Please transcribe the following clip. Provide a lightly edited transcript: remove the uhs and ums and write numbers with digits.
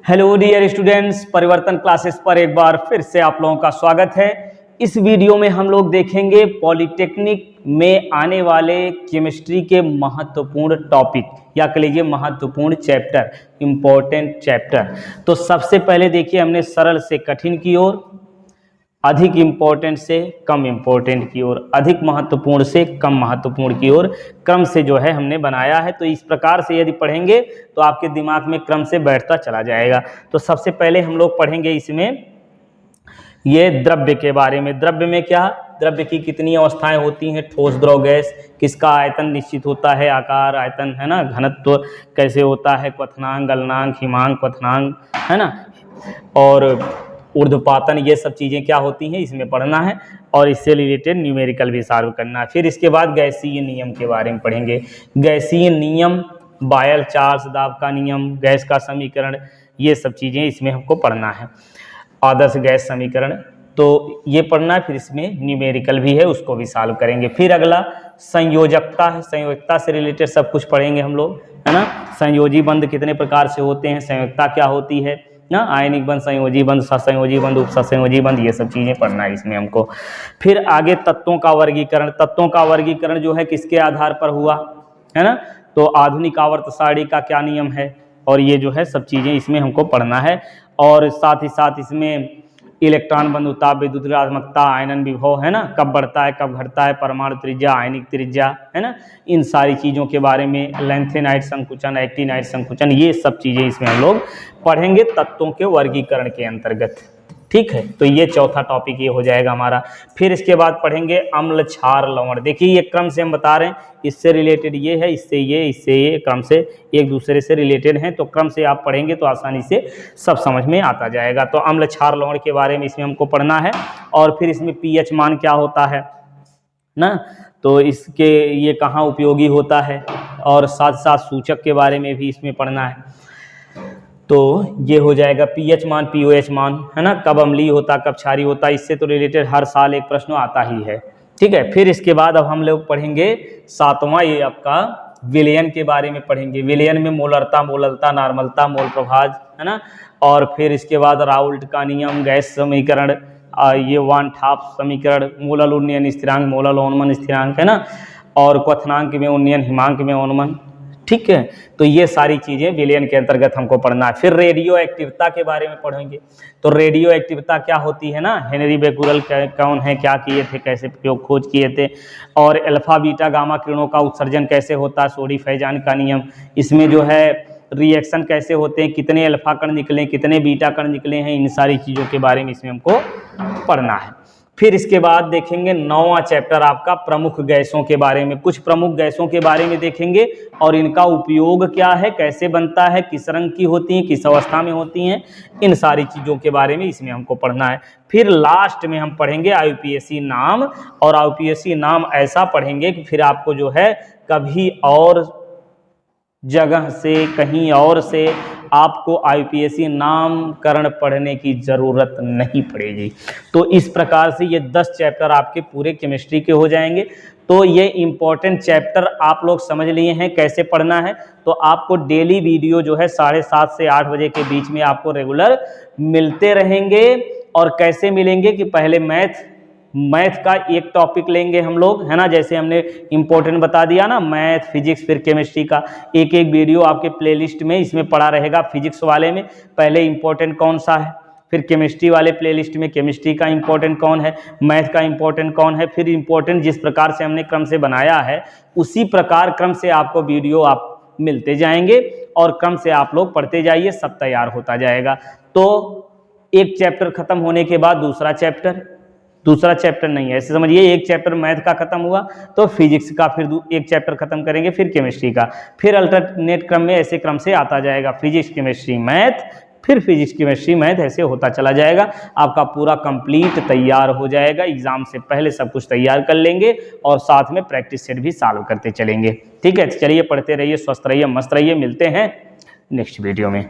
Hello dear students, परिवर्तन classes पर एक बार फिर से आप लोगों का स्वागत है। इस वीडियो में हम लोग देखेंगे पॉलिटेक्निक में आने वाले केमिस्ट्री के महत्वपूर्ण टॉपिक या कह लीजिए महत्वपूर्ण चैप्टर, इम्पोर्टेंट चैप्टर। तो सबसे पहले देखिए, हमने सरल से कठिन की ओर, अधिक इम्पोर्टेंट से कम इम्पोर्टेंट की ओर, अधिक महत्वपूर्ण से कम महत्वपूर्ण की ओर क्रम से जो है हमने बनाया है। तो इस प्रकार से यदि पढ़ेंगे तो आपके दिमाग में क्रम से बैठता चला जाएगा। तो सबसे पहले हम लोग पढ़ेंगे इसमें ये द्रव्य के बारे में। द्रव्य में क्या, द्रव्य की कितनी अवस्थाएं होती हैं, ठोस, द्रव, गैस, किसका आयतन निश्चित होता है, आकार, आयतन है ना, घनत्व कैसे होता है, क्वथनांक, गलनांक, हिमांक, क्वथनांक है ना, और ऊर्ध्वपातन, ये सब चीज़ें क्या होती हैं इसमें पढ़ना है। और इससे रिलेटेड न्यूमेरिकल भी सॉल्व करना है। फिर इसके बाद गैसीय नियम के बारे में पढ़ेंगे। गैसीय नियम, बायल चार्ल्स दाब का नियम, गैस का समीकरण, ये सब चीज़ें इसमें हमको पढ़ना है। आदर्श गैस समीकरण, तो ये पढ़ना है। फिर इसमें न्यूमेरिकल भी है, उसको भी सॉल्व करेंगे। फिर अगला संयोजकता है, संयोजकता से रिलेटेड सब कुछ पढ़ेंगे हम लोग, है ना। संयोजी बंध कितने प्रकार से होते हैं, संयोजकता क्या होती है ना, आयनिक बंध, संयोजी बंध, सहसंयोजी बंध, उपसंयोजी बंध, ये सब चीज़ें पढ़ना है इसमें हमको। फिर आगे तत्वों का वर्गीकरण। तत्वों का वर्गीकरण जो है किसके आधार पर हुआ, है ना, तो आधुनिक आवर्त सारणी का क्या नियम है, और ये जो है सब चीज़ें इसमें हमको पढ़ना है। और साथ ही साथ इसमें इलेक्ट्रॉन बंधुता, विद्युदात्मकता, आयनन विभव, है ना, कब बढ़ता है कब घटता है, परमाणु त्रिज्या, आयनिक त्रिज्या, है ना, इन सारी चीज़ों के बारे में, लैंथेनाइट संकुचन, एक्टिनाइट संकुचन, ये सब चीज़ें इसमें हम लोग पढ़ेंगे तत्वों के वर्गीकरण के अंतर्गत। ठीक है, तो ये चौथा टॉपिक ये हो जाएगा हमारा। फिर इसके बाद पढ़ेंगे अम्ल, क्षार, लवण। देखिए ये क्रम से हम बता रहे हैं, इससे रिलेटेड ये है, इससे ये क्रम से एक दूसरे से रिलेटेड हैं। तो क्रम से आप पढ़ेंगे तो आसानी से सब समझ में आता जाएगा। तो अम्ल, क्षार, लवण के बारे में इसमें हमको पढ़ना है। और फिर इसमें पीएच मान क्या होता है ना, तो इसके ये कहाँ उपयोगी होता है, और साथ साथ सूचक के बारे में भी इसमें पढ़ना है। तो ये हो जाएगा पीएच मान, पीओएच मान, है ना, कब अम्लीय होता कब क्षारीय होता, इससे तो रिलेटेड हर साल एक प्रश्न आता ही है। ठीक है, फिर इसके बाद अब हम लोग पढ़ेंगे सातवां, ये आपका विलयन के बारे में पढ़ेंगे। विलयन में मोलरता, मोललता, नॉर्मलता, मोल प्रभाज, है ना। और फिर इसके बाद राउल्ट का नियम, गैस समीकरण, ये वान टॉप समीकरण, मोलल उन्नयन स्थिरांक, मोलल ओनमन स्थिरांक, है ना, और क्वथनांक में उन्नयन, हिमांक में ओनमन। ठीक है, तो ये सारी चीज़ें विलयन के अंतर्गत हमको पढ़ना है। फिर रेडियो एक्टिविता के बारे में पढ़ेंगे। तो रेडियो एक्टिविता क्या होती है ना, हेनरी बेकुरल कौन है, क्या किए थे, कैसे प्रयोग खोज किए थे, और अल्फा बीटा गामा किरणों का उत्सर्जन कैसे होता है, सोडी फैजान का नियम, इसमें जो है रिएक्शन कैसे होते हैं, कितने अल्फा कण निकले, कितने बीटा कण निकले हैं, इन सारी चीज़ों के बारे में इसमें हमको पढ़ना है। फिर इसके बाद देखेंगे 9वां चैप्टर आपका प्रमुख गैसों के बारे में। कुछ प्रमुख गैसों के बारे में देखेंगे और इनका उपयोग क्या है, कैसे बनता है, किस रंग की होती हैं, किस अवस्था में होती हैं, इन सारी चीज़ों के बारे में इसमें हमको पढ़ना है। फिर लास्ट में हम पढ़ेंगे आईयूपीएसी नाम, और आईयूपीएसी नाम ऐसा पढ़ेंगे कि फिर आपको जो है कभी और जगह से, कहीं और से आपको आईयूपीएसी नामकरण पढ़ने की ज़रूरत नहीं पड़ेगी। तो इस प्रकार से ये 10 चैप्टर आपके पूरे केमिस्ट्री के हो जाएंगे। तो ये इम्पोर्टेंट चैप्टर आप लोग समझ लिए हैं कैसे पढ़ना है। तो आपको डेली वीडियो जो है 7:30 से 8 बजे के बीच में आपको रेगुलर मिलते रहेंगे। और कैसे मिलेंगे कि पहले मैथ का एक टॉपिक लेंगे हम लोग, है ना, जैसे हमने इम्पोर्टेंट बता दिया ना, मैथ, फिजिक्स, फिर केमिस्ट्री का एक एक वीडियो आपके प्लेलिस्ट में इसमें पड़ा रहेगा। फिजिक्स वाले में पहले इम्पोर्टेंट कौन सा है, फिर केमिस्ट्री वाले प्लेलिस्ट में केमिस्ट्री का इम्पोर्टेंट कौन है, मैथ का इम्पोर्टेंट कौन है, फिर इम्पोर्टेंट जिस प्रकार से हमने क्रम से बनाया है उसी प्रकार क्रम से आपको वीडियो आप मिलते जाएंगे, और क्रम से आप लोग पढ़ते जाइए, सब तैयार होता जाएगा। तो एक चैप्टर खत्म होने के बाद दूसरा चैप्टर नहीं है, ऐसे समझिए, एक चैप्टर मैथ का खत्म हुआ तो फिजिक्स का फिर एक चैप्टर खत्म करेंगे, फिर केमिस्ट्री का, फिर अल्टरनेट क्रम में ऐसे क्रम से आता जाएगा, फिजिक्स केमिस्ट्री मैथ, फिर फिजिक्स केमिस्ट्री मैथ, ऐसे होता चला जाएगा। आपका पूरा कंप्लीट तैयार हो जाएगा। एग्जाम से पहले सब कुछ तैयार कर लेंगे और साथ में प्रैक्टिस सेट भी सॉल्व करते चलेंगे। ठीक है, चलिए पढ़ते रहिए, स्वस्थ रहिए, मस्त रहिए। मिलते हैं नेक्स्ट वीडियो में।